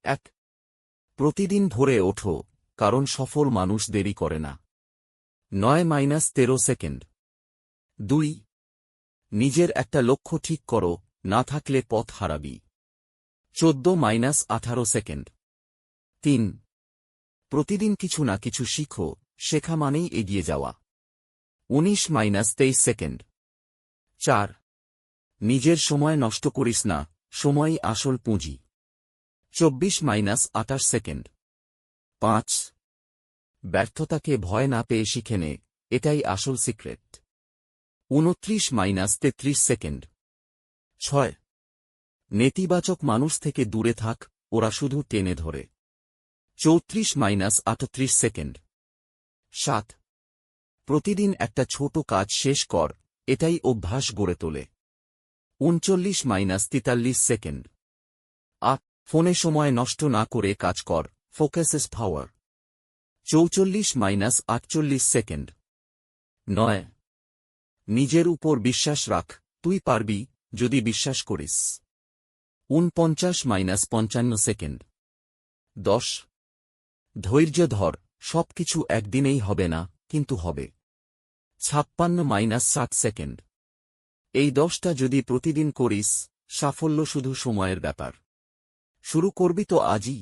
1. প্রতিদিন ভোরে ওঠো, কারণ সফল মানুষ দেরি করে না। 9-13 সেকেন্ড। 2. নিজের একটা লক্ষ্য ঠিক করো, না থাকলে পথ হারাবি। 14-18 সেকেন্ড। 3. প্রতিদিন কিছু না কিছু শিখো, শেখা মানেই এগিয়ে যাওয়া। 19-23 সেকেন্ড। 4. নিজের সময় নষ্ট করিস না, সময়ই আসল পুঁজি। 24-28 সেকেন্ড। 5. ব্যর্থতাকে ভয় না পেয়ে শিখে নে, এটাই আসল সিক্রেট। 29-33 সেকেন্ড। 6. নেতিবাচক মানুষ থেকে দূরে থাক, ওরা শুধু টেনে ধরে। 34-38 সেকেন্ড। 7. প্রতিদিন একটা ছোট কাজ শেষ কর, এটাই অভ্যাস গড়ে তোলে। 39-43 সেকেন্ড। 8. ফোনে সময় নষ্ট না করে কাজ কর, ফোকাস ইজ পাওয়ার। 44-48 সেকেন্ড। 9. নিজের উপর বিশ্বাস রাখ, তুই পারবি, যদি বিশ্বাস করিস। 49-55 সেকেন্ড। 10. ধৈর্য ধর, সবকিছু একদিনেই হবে না, কিন্তু হবে। 56-60 সেকেন্ড। এই 10টা যদি প্রতিদিন করিস, সাফল্য শুধু সময়ের ব্যাপার। শুরু করবি তো আজই।